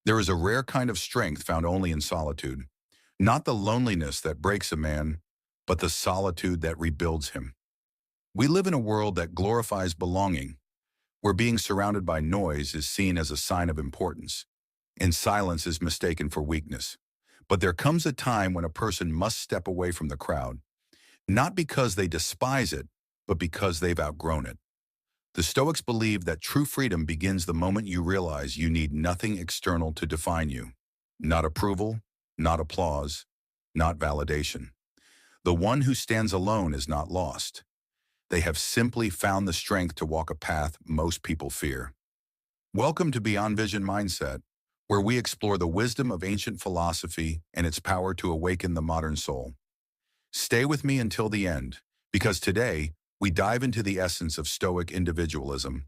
There is a rare kind of strength found only in solitude, not the loneliness that breaks a man, but the solitude that rebuilds him. We live in a world that glorifies belonging, where being surrounded by noise is seen as a sign of importance, and silence is mistaken for weakness. But there comes a time when a person must step away from the crowd, not because they despise it, but because they've outgrown it. The Stoics believe that true freedom begins the moment you realize you need nothing external to define you. Not approval, not applause, not validation. The one who stands alone is not lost. They have simply found the strength to walk a path most people fear. Welcome to Beyond Vision Mindset, where we explore the wisdom of ancient philosophy and its power to awaken the modern soul. Stay with me until the end, because today we dive into the essence of Stoic individualism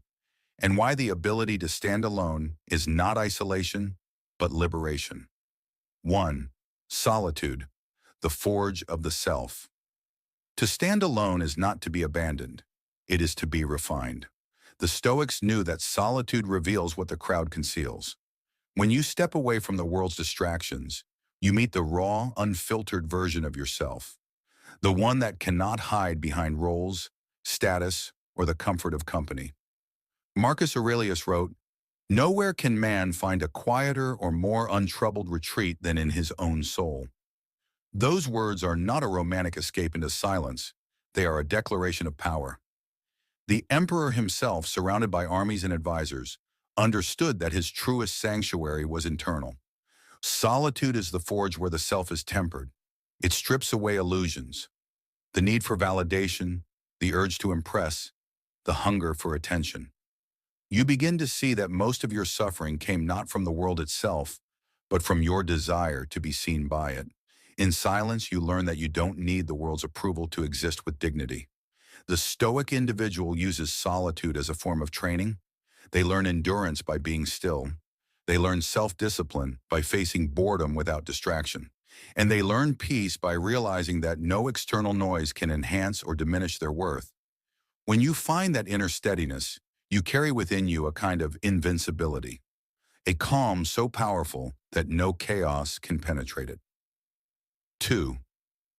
and why the ability to stand alone is not isolation, but liberation. 1. Solitude, the forge of the self. To stand alone is not to be abandoned. It is to be refined. The Stoics knew that solitude reveals what the crowd conceals. When you step away from the world's distractions, you meet the raw, unfiltered version of yourself, the one that cannot hide behind roles, status, or the comfort of company. Marcus Aurelius wrote, "Nowhere can man find a quieter or more untroubled retreat than in his own soul." Those words are not a romantic escape into silence. They are a declaration of power. The emperor himself, surrounded by armies and advisors, understood that his truest sanctuary was internal. Solitude is the forge where the self is tempered. It strips away illusions, the need for validation, the urge to impress, the hunger for attention. You begin to see that most of your suffering came not from the world itself, but from your desire to be seen by it. In silence, you learn that you don't need the world's approval to exist with dignity. The Stoic individual uses solitude as a form of training. They learn endurance by being still. They learn self-discipline by facing boredom without distraction. And they learn peace by realizing that no external noise can enhance or diminish their worth. When you find that inner steadiness, you carry within you a kind of invincibility, a calm so powerful that no chaos can penetrate it. 2.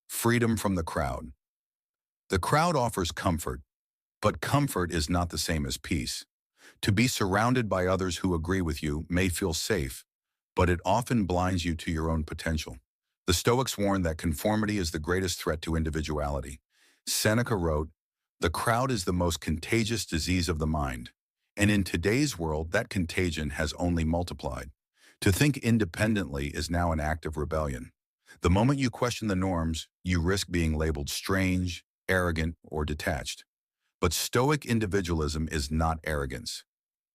Freedom from the crowd. The crowd offers comfort, but comfort is not the same as peace. To be surrounded by others who agree with you may feel safe, but it often blinds you to your own potential. The Stoics warned that conformity is the greatest threat to individuality. Seneca wrote, "The crowd is the most contagious disease of the mind." And in today's world, that contagion has only multiplied. To think independently is now an act of rebellion. The moment you question the norms, you risk being labeled strange, arrogant, or detached. But Stoic individualism is not arrogance.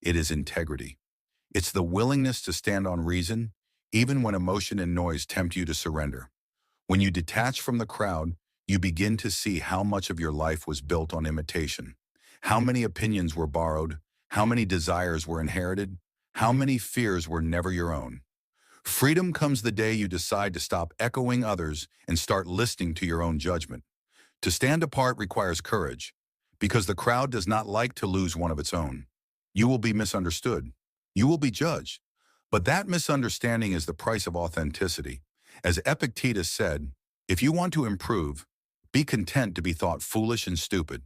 It is integrity. It's the willingness to stand on reason, even when emotion and noise tempt you to surrender. When you detach from the crowd, you begin to see how much of your life was built on imitation, how many opinions were borrowed, how many desires were inherited, how many fears were never your own. Freedom comes the day you decide to stop echoing others and start listening to your own judgment. To stand apart requires courage, because the crowd does not like to lose one of its own. You will be misunderstood. You will be judged. But that misunderstanding is the price of authenticity. As Epictetus said, if you want to improve, be content to be thought foolish and stupid.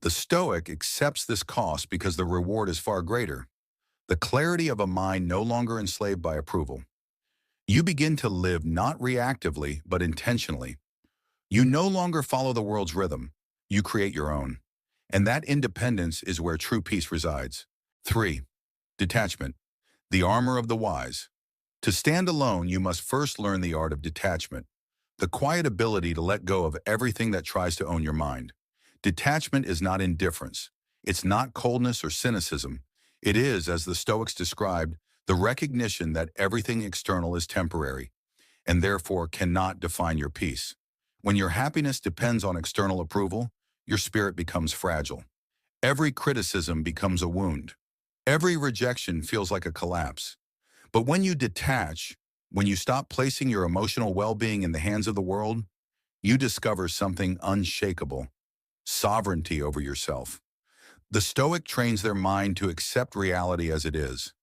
The Stoic accepts this cost because the reward is far greater. The clarity of a mind no longer enslaved by approval. You begin to live not reactively, but intentionally. You no longer follow the world's rhythm. You create your own. And that independence is where true peace resides. 3. Detachment, the armor of the wise. To stand alone, you must first learn the art of detachment, the quiet ability to let go of everything that tries to own your mind. Detachment is not indifference. It's not coldness or cynicism. It is, as the Stoics described, the recognition that everything external is temporary and therefore cannot define your peace. When your happiness depends on external approval, your spirit becomes fragile. Every criticism becomes a wound. Every rejection feels like a collapse. But when you detach, when you stop placing your emotional well-being in the hands of the world, you discover something unshakable: sovereignty over yourself. The Stoic trains their mind to accept reality as it is.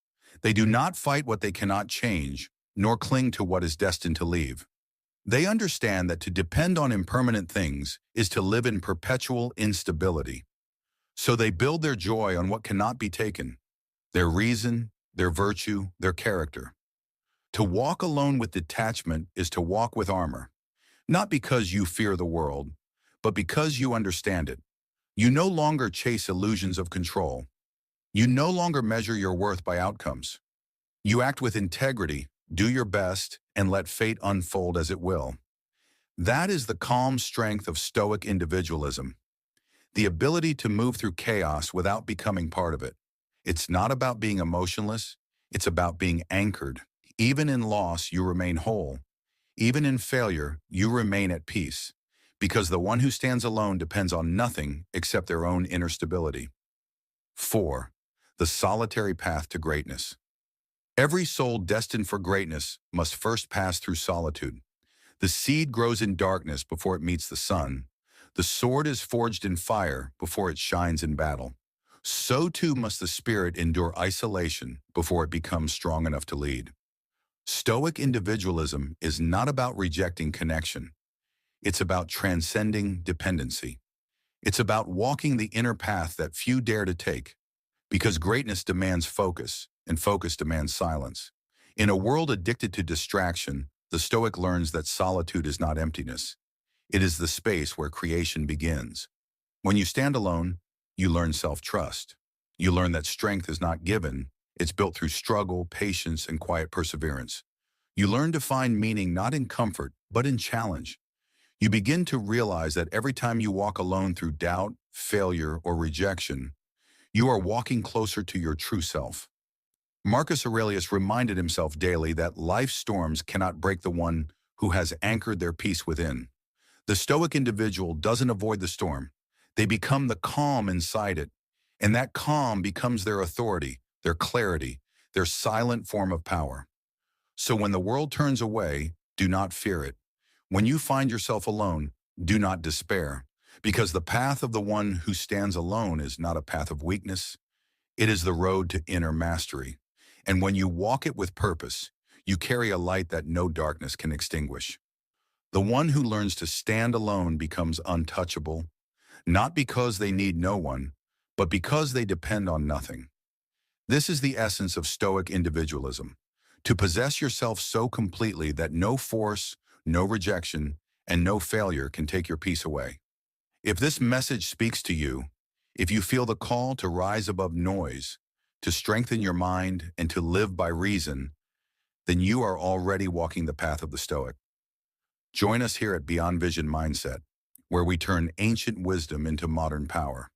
They do not fight what they cannot change, nor cling to what is destined to leave. They understand that to depend on impermanent things is to live in perpetual instability. So they build their joy on what cannot be taken, their reason, their virtue, their character. To walk alone with detachment is to walk with armor, not because you fear the world, but because you understand it. You no longer chase illusions of control. You no longer measure your worth by outcomes. You act with integrity, do your best, and let fate unfold as it will. That is the calm strength of Stoic individualism, the ability to move through chaos without becoming part of it. It's not about being emotionless, it's about being anchored. Even in loss, you remain whole. Even in failure, you remain at peace, because the one who stands alone depends on nothing except their own inner stability. 4. The solitary path to greatness. Every soul destined for greatness must first pass through solitude. The seed grows in darkness before it meets the sun. The sword is forged in fire before it shines in battle. So too must the spirit endure isolation before it becomes strong enough to lead. Stoic individualism is not about rejecting connection. It's about transcending dependency. It's about walking the inner path that few dare to take, because greatness demands focus, and focus demands silence. In a world addicted to distraction, the Stoic learns that solitude is not emptiness. It is the space where creation begins. When you stand alone, you learn self-trust. You learn that strength is not given, it's built through struggle, patience, and quiet perseverance. You learn to find meaning not in comfort, but in challenge. You begin to realize that every time you walk alone through doubt, failure, or rejection, you are walking closer to your true self. Marcus Aurelius reminded himself daily that life's storms cannot break the one who has anchored their peace within. The Stoic individual doesn't avoid the storm. They become the calm inside it, and that calm becomes their authority, their clarity, their silent form of power. So when the world turns away, do not fear it. When you find yourself alone, do not despair, because the path of the one who stands alone is not a path of weakness. It is the road to inner mastery. And when you walk it with purpose, you carry a light that no darkness can extinguish. The one who learns to stand alone becomes untouchable, not because they need no one, but because they depend on nothing. This is the essence of Stoic individualism, to possess yourself so completely that no force, no rejection, and no failure can take your peace away. If this message speaks to you, if you feel the call to rise above noise, to strengthen your mind, and to live by reason, then you are already walking the path of the Stoic. Join us here at Beyond Vision Mindset, where we turn ancient wisdom into modern power.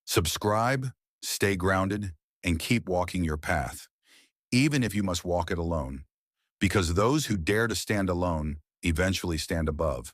Subscribe, stay grounded, and keep walking your path, even if you must walk it alone, because those who dare to stand alone eventually stand above.